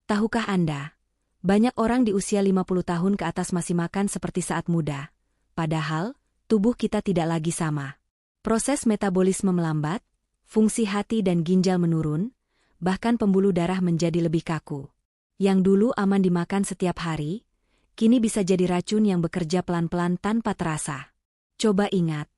Tahukah Anda, banyak orang di usia 50 tahun ke atas masih makan seperti saat muda. Padahal, tubuh kita tidak lagi sama. Proses metabolisme melambat, fungsi hati dan ginjal menurun, bahkan pembuluh darah menjadi lebih kaku. Yang dulu aman dimakan setiap hari, kini bisa jadi racun yang bekerja pelan-pelan tanpa terasa. Coba ingat,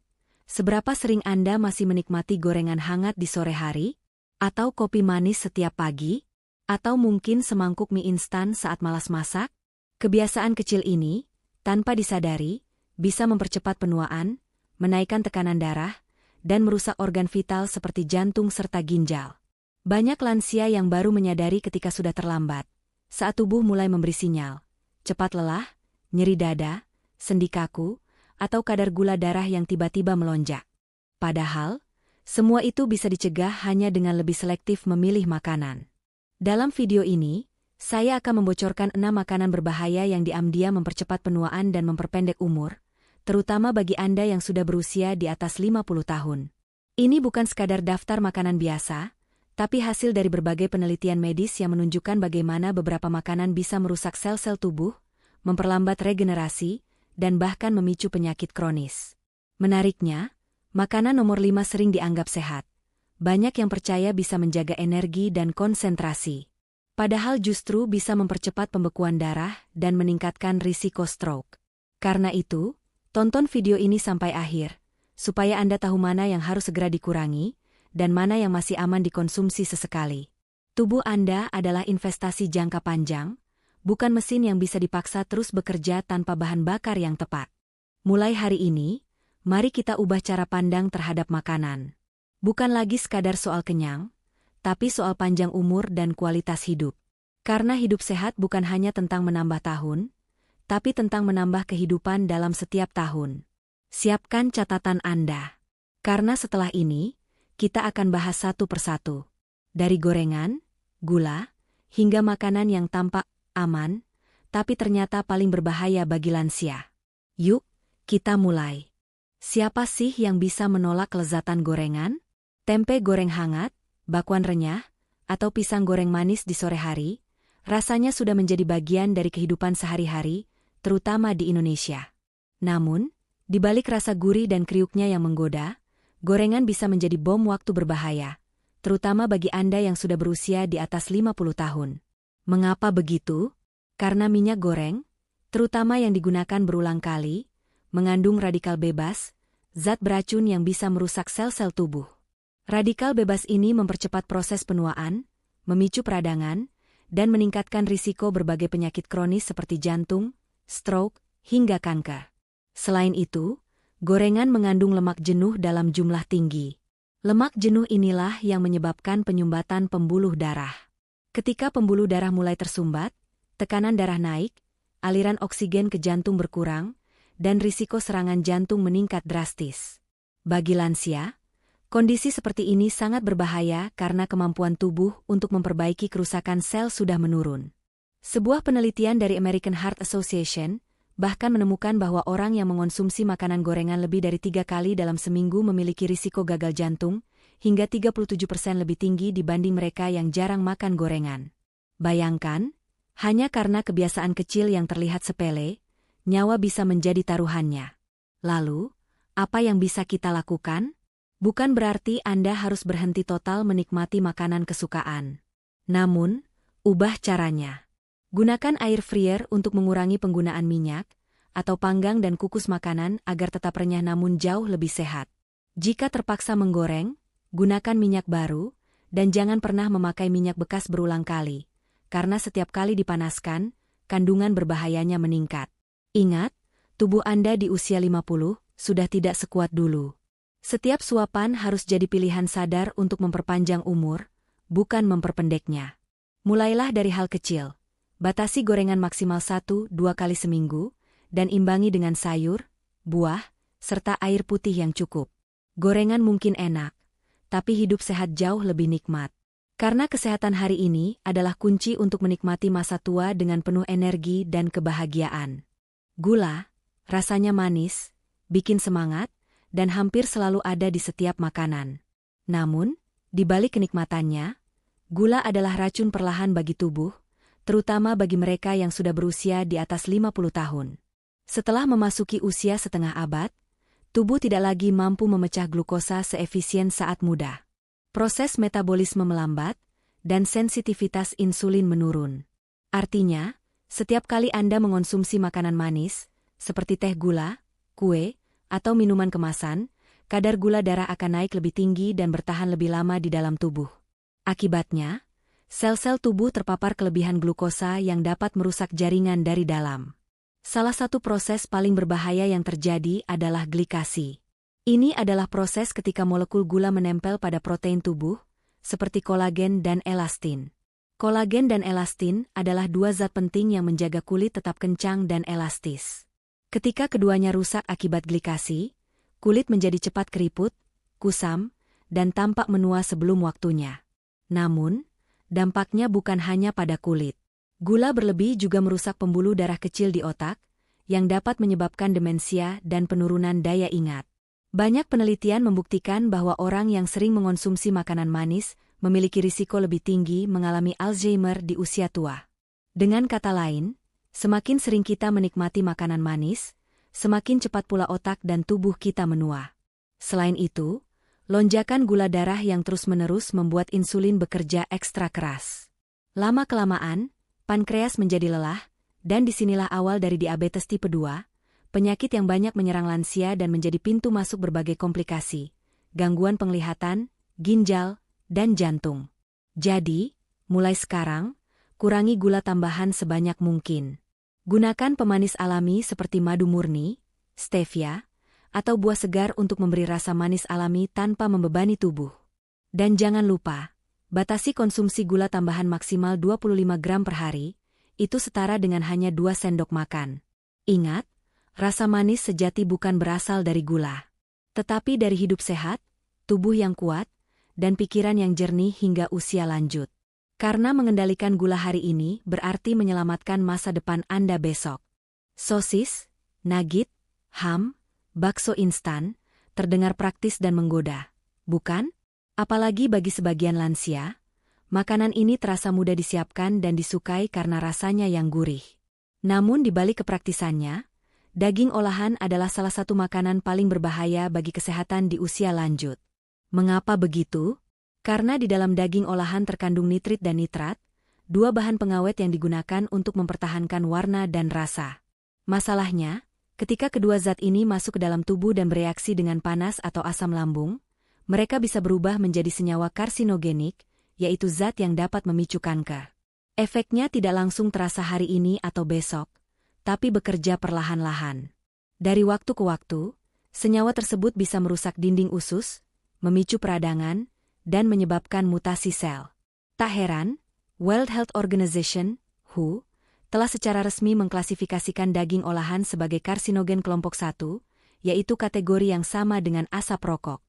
seberapa sering Anda masih menikmati gorengan hangat di sore hari? Atau kopi manis setiap pagi? Atau mungkin semangkuk mie instan saat malas masak? Kebiasaan kecil ini, tanpa disadari, bisa mempercepat penuaan, menaikkan tekanan darah, dan merusak organ vital seperti jantung serta ginjal. Banyak lansia yang baru menyadari ketika sudah terlambat, saat tubuh mulai memberi sinyal, cepat lelah, nyeri dada, sendi kaku, atau kadar gula darah yang tiba-tiba melonjak. Padahal, semua itu bisa dicegah hanya dengan lebih selektif memilih makanan. Dalam video ini, saya akan membocorkan 6 makanan berbahaya yang diam-diam mempercepat penuaan dan memperpendek umur, terutama bagi Anda yang sudah berusia di atas 50 tahun. Ini bukan sekadar daftar makanan biasa, tapi hasil dari berbagai penelitian medis yang menunjukkan bagaimana beberapa makanan bisa merusak sel-sel tubuh, memperlambat regenerasi, dan bahkan memicu penyakit kronis. Menariknya, makanan nomor 5 sering dianggap sehat. Banyak yang percaya bisa menjaga energi dan konsentrasi. Padahal justru bisa mempercepat pembekuan darah dan meningkatkan risiko stroke. Karena itu, tonton video ini sampai akhir, supaya Anda tahu mana yang harus segera dikurangi, dan mana yang masih aman dikonsumsi sesekali. Tubuh Anda adalah investasi jangka panjang, bukan mesin yang bisa dipaksa terus bekerja tanpa bahan bakar yang tepat. Mulai hari ini, mari kita ubah cara pandang terhadap makanan. Bukan lagi sekadar soal kenyang, tapi soal panjang umur dan kualitas hidup. Karena hidup sehat bukan hanya tentang menambah tahun, tapi tentang menambah kehidupan dalam setiap tahun. Siapkan catatan Anda. Karena setelah ini, kita akan bahas satu persatu. Dari gorengan, gula, hingga makanan yang tampak aman, tapi ternyata paling berbahaya bagi lansia. Yuk, kita mulai. Siapa sih yang bisa menolak kelezatan gorengan? Tempe goreng hangat, bakwan renyah, atau pisang goreng manis di sore hari, rasanya sudah menjadi bagian dari kehidupan sehari-hari, terutama di Indonesia. Namun, di balik rasa gurih dan kriuknya yang menggoda, gorengan bisa menjadi bom waktu berbahaya, terutama bagi Anda yang sudah berusia di atas 50 tahun. Mengapa begitu? Karena minyak goreng, terutama yang digunakan berulang kali, mengandung radikal bebas, zat beracun yang bisa merusak sel-sel tubuh. Radikal bebas ini mempercepat proses penuaan, memicu peradangan, dan meningkatkan risiko berbagai penyakit kronis seperti jantung, stroke, hingga kanker. Selain itu, gorengan mengandung lemak jenuh dalam jumlah tinggi. Lemak jenuh inilah yang menyebabkan penyumbatan pembuluh darah. Ketika pembuluh darah mulai tersumbat, tekanan darah naik, aliran oksigen ke jantung berkurang, dan risiko serangan jantung meningkat drastis. Bagi lansia, kondisi seperti ini sangat berbahaya karena kemampuan tubuh untuk memperbaiki kerusakan sel sudah menurun. Sebuah penelitian dari American Heart Association bahkan menemukan bahwa orang yang mengonsumsi makanan gorengan lebih dari 3 kali dalam seminggu memiliki risiko gagal jantung, hingga 37% lebih tinggi dibanding mereka yang jarang makan gorengan. Bayangkan, hanya karena kebiasaan kecil yang terlihat sepele, nyawa bisa menjadi taruhannya. Lalu, apa yang bisa kita lakukan? Bukan berarti Anda harus berhenti total menikmati makanan kesukaan. Namun, ubah caranya. Gunakan air fryer untuk mengurangi penggunaan minyak, atau panggang dan kukus makanan agar tetap renyah namun jauh lebih sehat. Jika terpaksa menggoreng, gunakan minyak baru, dan jangan pernah memakai minyak bekas berulang kali, karena setiap kali dipanaskan, kandungan berbahayanya meningkat. Ingat, tubuh Anda di usia 50 sudah tidak sekuat dulu. Setiap suapan harus jadi pilihan sadar untuk memperpanjang umur, bukan memperpendeknya. Mulailah dari hal kecil. Batasi gorengan maksimal 1-2 kali seminggu, dan imbangi dengan sayur, buah, serta air putih yang cukup. Gorengan mungkin enak, tapi hidup sehat jauh lebih nikmat. Karena kesehatan hari ini adalah kunci untuk menikmati masa tua dengan penuh energi dan kebahagiaan. Gula, rasanya manis, bikin semangat, dan hampir selalu ada di setiap makanan. Namun, di balik kenikmatannya, gula adalah racun perlahan bagi tubuh, terutama bagi mereka yang sudah berusia di atas 50 tahun. Setelah memasuki usia setengah abad, tubuh tidak lagi mampu memecah glukosa seefisien saat muda. Proses metabolisme melambat, dan sensitivitas insulin menurun. Artinya, setiap kali Anda mengonsumsi makanan manis, seperti teh gula, kue, atau minuman kemasan, kadar gula darah akan naik lebih tinggi dan bertahan lebih lama di dalam tubuh. Akibatnya, sel-sel tubuh terpapar kelebihan glukosa yang dapat merusak jaringan dari dalam. Salah satu proses paling berbahaya yang terjadi adalah glikasi. Ini adalah proses ketika molekul gula menempel pada protein tubuh, seperti kolagen dan elastin. Kolagen dan elastin adalah dua zat penting yang menjaga kulit tetap kencang dan elastis. Ketika keduanya rusak akibat glikasi, kulit menjadi cepat keriput, kusam, dan tampak menua sebelum waktunya. Namun, dampaknya bukan hanya pada kulit. Gula berlebih juga merusak pembuluh darah kecil di otak, yang dapat menyebabkan demensia dan penurunan daya ingat. Banyak penelitian membuktikan bahwa orang yang sering mengonsumsi makanan manis memiliki risiko lebih tinggi mengalami Alzheimer di usia tua. Dengan kata lain, semakin sering kita menikmati makanan manis, semakin cepat pula otak dan tubuh kita menua. Selain itu, lonjakan gula darah yang terus-menerus membuat insulin bekerja ekstra keras. Lama-kelamaan, pankreas menjadi lelah, dan disinilah awal dari diabetes tipe 2, penyakit yang banyak menyerang lansia dan menjadi pintu masuk berbagai komplikasi, gangguan penglihatan, ginjal, dan jantung. Jadi, mulai sekarang, kurangi gula tambahan sebanyak mungkin. Gunakan pemanis alami seperti madu murni, stevia, atau buah segar untuk memberi rasa manis alami tanpa membebani tubuh. Dan jangan lupa, batasi konsumsi gula tambahan maksimal 25 gram per hari, itu setara dengan hanya 2 sendok makan. Ingat, rasa manis sejati bukan berasal dari gula, tetapi dari hidup sehat, tubuh yang kuat, dan pikiran yang jernih hingga usia lanjut. Karena mengendalikan gula hari ini berarti menyelamatkan masa depan Anda besok. Sosis, nugget, ham, bakso instan, terdengar praktis dan menggoda, bukan? Apalagi bagi sebagian lansia, makanan ini terasa mudah disiapkan dan disukai karena rasanya yang gurih. Namun di balik kepraktisannya, daging olahan adalah salah satu makanan paling berbahaya bagi kesehatan di usia lanjut. Mengapa begitu? Karena di dalam daging olahan terkandung nitrit dan nitrat, dua bahan pengawet yang digunakan untuk mempertahankan warna dan rasa. Masalahnya, ketika kedua zat ini masuk ke dalam tubuh dan bereaksi dengan panas atau asam lambung, mereka bisa berubah menjadi senyawa karsinogenik, yaitu zat yang dapat memicu kanker. Efeknya tidak langsung terasa hari ini atau besok, tapi bekerja perlahan-lahan. Dari waktu ke waktu, senyawa tersebut bisa merusak dinding usus, memicu peradangan, dan menyebabkan mutasi sel. Tak heran, World Health Organization, WHO, telah secara resmi mengklasifikasikan daging olahan sebagai karsinogen kelompok 1, yaitu kategori yang sama dengan asap rokok.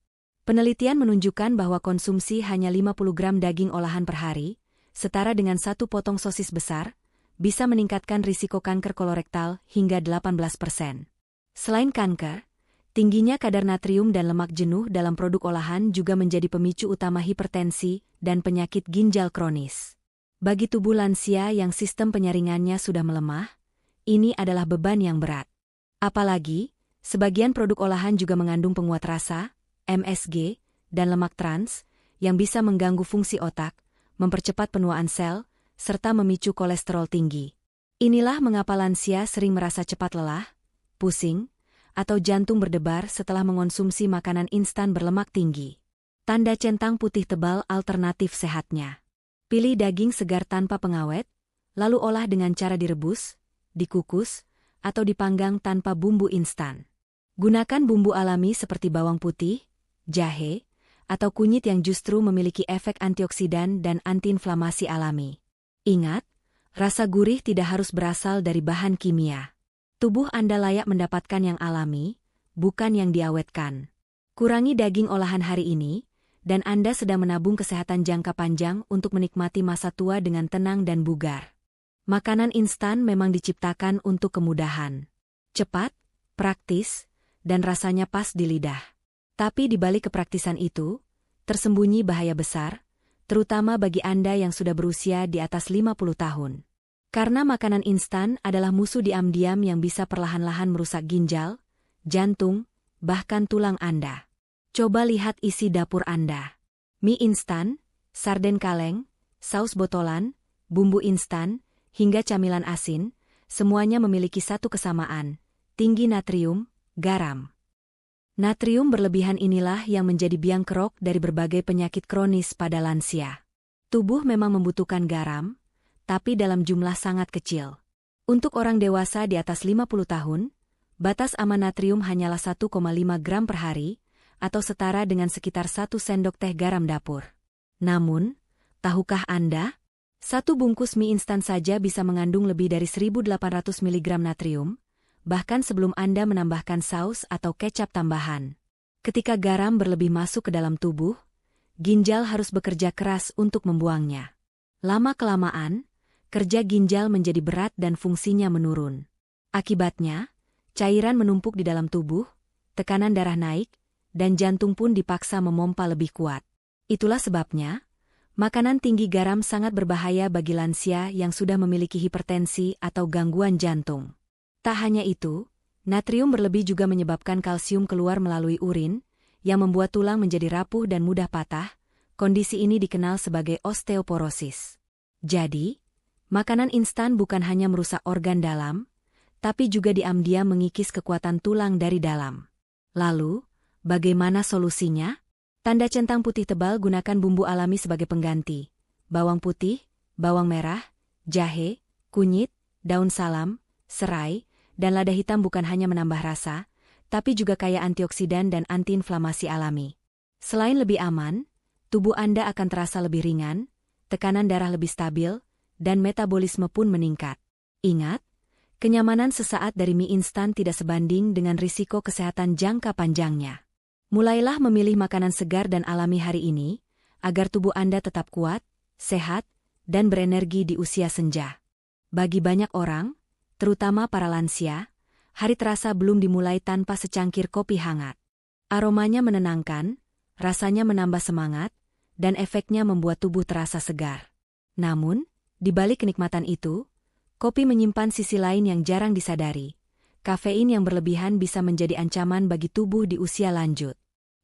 Penelitian menunjukkan bahwa konsumsi hanya 50 gram daging olahan per hari, setara dengan satu potong sosis besar, bisa meningkatkan risiko kanker kolorektal hingga 18%. Selain kanker, tingginya kadar natrium dan lemak jenuh dalam produk olahan juga menjadi pemicu utama hipertensi dan penyakit ginjal kronis. Bagi tubuh lansia yang sistem penyaringannya sudah melemah, ini adalah beban yang berat. Apalagi, sebagian produk olahan juga mengandung penguat rasa, MSG, dan lemak trans, yang bisa mengganggu fungsi otak, mempercepat penuaan sel, serta memicu kolesterol tinggi. Inilah mengapa lansia sering merasa cepat lelah, pusing, atau jantung berdebar setelah mengonsumsi makanan instan berlemak tinggi. Tanda centang putih tebal alternatif sehatnya. Pilih daging segar tanpa pengawet, lalu olah dengan cara direbus, dikukus, atau dipanggang tanpa bumbu instan. Gunakan bumbu alami seperti bawang putih, jahe, atau kunyit yang justru memiliki efek antioksidan dan antiinflamasi alami. Ingat, rasa gurih tidak harus berasal dari bahan kimia. Tubuh Anda layak mendapatkan yang alami, bukan yang diawetkan. Kurangi daging olahan hari ini, dan Anda sedang menabung kesehatan jangka panjang untuk menikmati masa tua dengan tenang dan bugar. Makanan instan memang diciptakan untuk kemudahan. Cepat, praktis, dan rasanya pas di lidah. Tapi di balik kepraktisan itu, tersembunyi bahaya besar, terutama bagi Anda yang sudah berusia di atas 50 tahun. Karena makanan instan adalah musuh diam-diam yang bisa perlahan-lahan merusak ginjal, jantung, bahkan tulang Anda. Coba lihat isi dapur Anda. Mie instan, sarden kaleng, saus botolan, bumbu instan, hingga camilan asin, semuanya memiliki satu kesamaan, tinggi natrium, garam. Natrium berlebihan inilah yang menjadi biang kerok dari berbagai penyakit kronis pada lansia. Tubuh memang membutuhkan garam, tapi dalam jumlah sangat kecil. Untuk orang dewasa di atas 50 tahun, batas aman natrium hanyalah 1,5 gram per hari, atau setara dengan sekitar 1 sendok teh garam dapur. Namun, tahukah Anda? Satu bungkus mie instan saja bisa mengandung lebih dari 1.800 mg natrium, bahkan sebelum Anda menambahkan saus atau kecap tambahan. Ketika garam berlebih masuk ke dalam tubuh, ginjal harus bekerja keras untuk membuangnya. Lama-kelamaan, kerja ginjal menjadi berat dan fungsinya menurun. Akibatnya, cairan menumpuk di dalam tubuh, tekanan darah naik, dan jantung pun dipaksa memompa lebih kuat. Itulah sebabnya, makanan tinggi garam sangat berbahaya bagi lansia yang sudah memiliki hipertensi atau gangguan jantung. Tak hanya itu, natrium berlebih juga menyebabkan kalsium keluar melalui urin, yang membuat tulang menjadi rapuh dan mudah patah. Kondisi ini dikenal sebagai osteoporosis. Jadi, makanan instan bukan hanya merusak organ dalam, tapi juga diam-diam mengikis kekuatan tulang dari dalam. Lalu, bagaimana solusinya? Tanda centang putih tebal gunakan bumbu alami sebagai pengganti. Bawang putih, bawang merah, jahe, kunyit, daun salam, serai, dan lada hitam bukan hanya menambah rasa, tapi juga kaya antioksidan dan antiinflamasi alami. Selain lebih aman, tubuh Anda akan terasa lebih ringan, tekanan darah lebih stabil, dan metabolisme pun meningkat. Ingat, kenyamanan sesaat dari mie instan tidak sebanding dengan risiko kesehatan jangka panjangnya. Mulailah memilih makanan segar dan alami hari ini, agar tubuh Anda tetap kuat, sehat, dan berenergi di usia senja. Bagi banyak orang, terutama para lansia, hari terasa belum dimulai tanpa secangkir kopi hangat. Aromanya menenangkan, rasanya menambah semangat, dan efeknya membuat tubuh terasa segar. Namun, di balik kenikmatan itu, kopi menyimpan sisi lain yang jarang disadari. Kafein yang berlebihan bisa menjadi ancaman bagi tubuh di usia lanjut.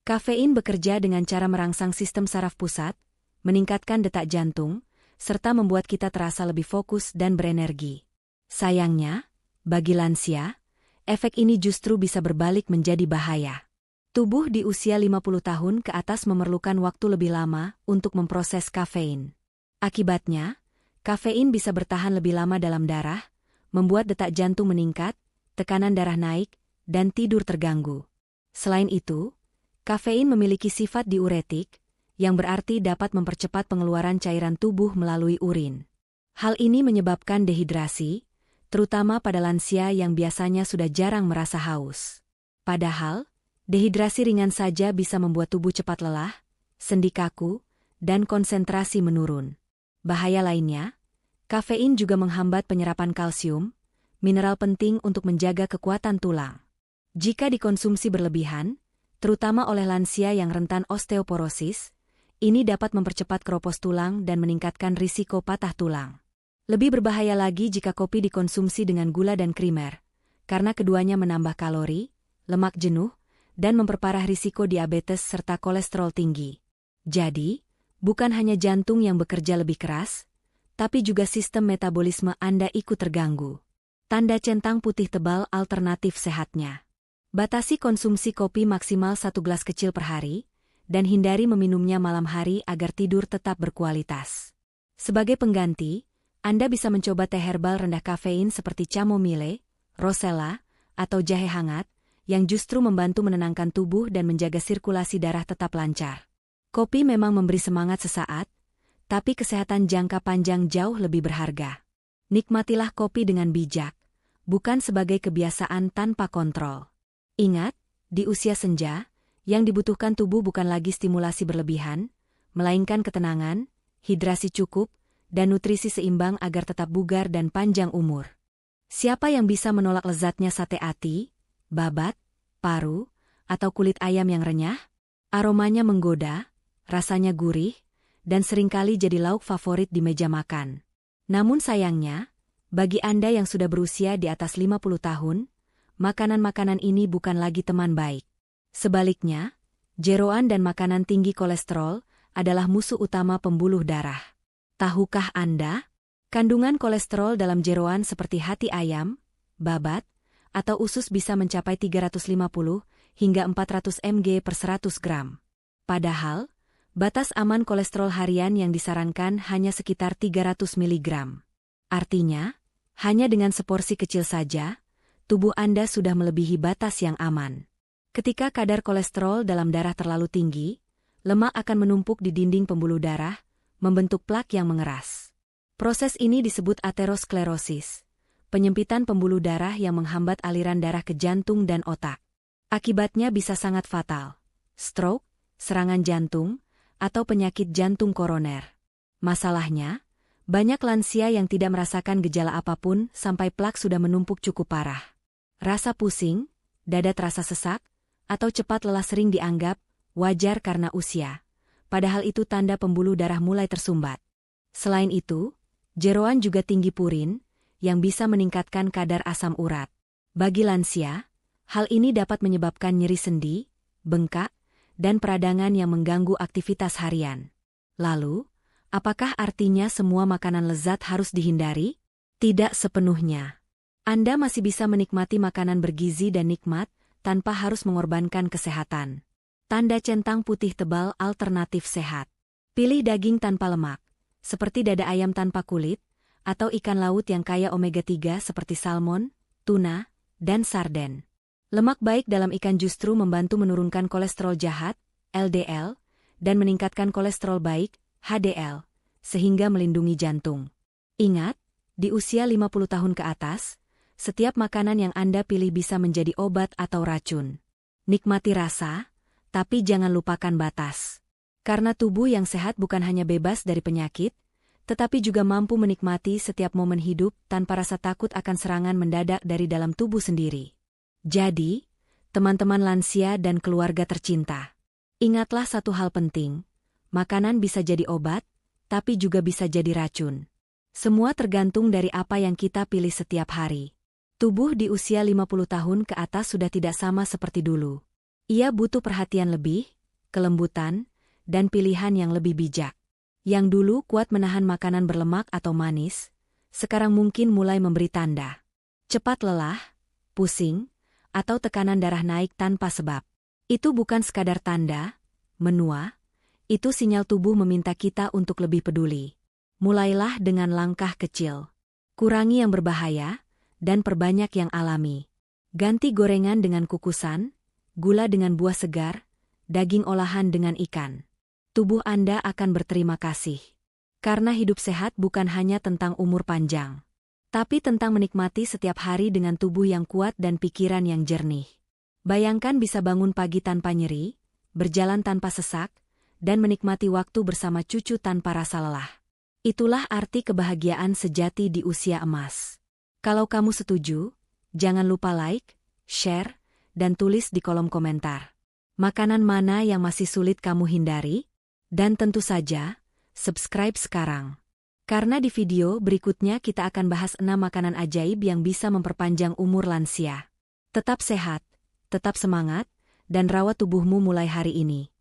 Kafein bekerja dengan cara merangsang sistem saraf pusat, meningkatkan detak jantung, serta membuat kita terasa lebih fokus dan berenergi. Sayangnya, bagi lansia, efek ini justru bisa berbalik menjadi bahaya. Tubuh di usia 50 tahun ke atas memerlukan waktu lebih lama untuk memproses kafein. Akibatnya, kafein bisa bertahan lebih lama dalam darah, membuat detak jantung meningkat, tekanan darah naik, dan tidur terganggu. Selain itu, kafein memiliki sifat diuretik, yang berarti dapat mempercepat pengeluaran cairan tubuh melalui urin. Hal ini menyebabkan dehidrasi, terutama pada lansia yang biasanya sudah jarang merasa haus. Padahal, dehidrasi ringan saja bisa membuat tubuh cepat lelah, sendi kaku, dan konsentrasi menurun. Bahaya lainnya, kafein juga menghambat penyerapan kalsium, mineral penting untuk menjaga kekuatan tulang. Jika dikonsumsi berlebihan, terutama oleh lansia yang rentan osteoporosis, ini dapat mempercepat keropos tulang dan meningkatkan risiko patah tulang. Lebih berbahaya lagi jika kopi dikonsumsi dengan gula dan krimer, karena keduanya menambah kalori, lemak jenuh, dan memperparah risiko diabetes serta kolesterol tinggi. Jadi, bukan hanya jantung yang bekerja lebih keras, tapi juga sistem metabolisme Anda ikut terganggu. Tanda centang putih tebal alternatif sehatnya. Batasi konsumsi kopi maksimal 1 gelas kecil per hari, dan hindari meminumnya malam hari agar tidur tetap berkualitas. Sebagai pengganti, Anda bisa mencoba teh herbal rendah kafein seperti chamomile, rosella, atau jahe hangat, yang justru membantu menenangkan tubuh dan menjaga sirkulasi darah tetap lancar. Kopi memang memberi semangat sesaat, tapi kesehatan jangka panjang jauh lebih berharga. Nikmatilah kopi dengan bijak, bukan sebagai kebiasaan tanpa kontrol. Ingat, di usia senja, yang dibutuhkan tubuh bukan lagi stimulasi berlebihan, melainkan ketenangan, hidrasi cukup, dan nutrisi seimbang agar tetap bugar dan panjang umur. Siapa yang bisa menolak lezatnya sate ati, babat, paru, atau kulit ayam yang renyah? Aromanya menggoda, rasanya gurih, dan seringkali jadi lauk favorit di meja makan. Namun sayangnya, Bagi Anda yang sudah berusia di atas 50 tahun, makanan-makanan ini bukan lagi teman baik. Sebaliknya, jeroan dan makanan tinggi kolesterol adalah musuh utama pembuluh darah. Tahukah Anda? Kandungan kolesterol dalam jeroan seperti hati ayam, babat, atau usus bisa mencapai 350 hingga 400 mg per 100 gram. Padahal, batas aman kolesterol harian yang disarankan hanya sekitar 300 mg. Artinya, hanya dengan seporsi kecil saja, tubuh Anda sudah melebihi batas yang aman. Ketika kadar kolesterol dalam darah terlalu tinggi, lemak akan menumpuk di dinding pembuluh darah, membentuk plak yang mengeras. Proses ini disebut aterosklerosis, penyempitan pembuluh darah yang menghambat aliran darah ke jantung dan otak. Akibatnya bisa sangat fatal, stroke, serangan jantung, atau penyakit jantung koroner. Masalahnya, banyak lansia yang tidak merasakan gejala apapun sampai plak sudah menumpuk cukup parah. Rasa pusing, dada terasa sesak, atau cepat lelah sering dianggap wajar karena usia. Padahal itu tanda pembuluh darah mulai tersumbat. Selain itu, jeroan juga tinggi purin, yang bisa meningkatkan kadar asam urat. Bagi lansia, hal ini dapat menyebabkan nyeri sendi, bengkak, dan peradangan yang mengganggu aktivitas harian. Lalu, apakah artinya semua makanan lezat harus dihindari? Tidak sepenuhnya. Anda masih bisa menikmati makanan bergizi dan nikmat tanpa harus mengorbankan kesehatan. Tanda centang putih tebal alternatif sehat. Pilih daging tanpa lemak, seperti dada ayam tanpa kulit, atau ikan laut yang kaya omega 3 seperti salmon, tuna, dan sarden. Lemak baik dalam ikan justru membantu menurunkan kolesterol jahat, LDL, dan meningkatkan kolesterol baik, HDL, sehingga melindungi jantung. Ingat, di usia 50 tahun ke atas, setiap makanan yang Anda pilih bisa menjadi obat atau racun. Nikmati rasa, tapi jangan lupakan batas. Karena tubuh yang sehat bukan hanya bebas dari penyakit, tetapi juga mampu menikmati setiap momen hidup tanpa rasa takut akan serangan mendadak dari dalam tubuh sendiri. Jadi, teman-teman lansia dan keluarga tercinta, ingatlah satu hal penting. Makanan bisa jadi obat, tapi juga bisa jadi racun. Semua tergantung dari apa yang kita pilih setiap hari. Tubuh di usia 50 tahun ke atas sudah tidak sama seperti dulu. Ia butuh perhatian lebih, kelembutan, dan pilihan yang lebih bijak. Yang dulu kuat menahan makanan berlemak atau manis, sekarang mungkin mulai memberi tanda. Cepat lelah, pusing, atau tekanan darah naik tanpa sebab. Itu bukan sekadar tanda, menua, itu sinyal tubuh meminta kita untuk lebih peduli. Mulailah dengan langkah kecil. Kurangi yang berbahaya, dan perbanyak yang alami. Ganti gorengan dengan kukusan, gula dengan buah segar, daging olahan dengan ikan. Tubuh Anda akan berterima kasih. Karena hidup sehat bukan hanya tentang umur panjang, tapi tentang menikmati setiap hari dengan tubuh yang kuat dan pikiran yang jernih. Bayangkan bisa bangun pagi tanpa nyeri, berjalan tanpa sesak, dan menikmati waktu bersama cucu tanpa rasa lelah. Itulah arti kebahagiaan sejati di usia emas. Kalau kamu setuju, jangan lupa like, share, dan tulis di kolom komentar. Makanan mana yang masih sulit kamu hindari? Dan tentu saja, subscribe sekarang. Karena di video berikutnya kita akan bahas 6 makanan ajaib yang bisa memperpanjang umur lansia. Tetap sehat, tetap semangat, dan rawat tubuhmu mulai hari ini.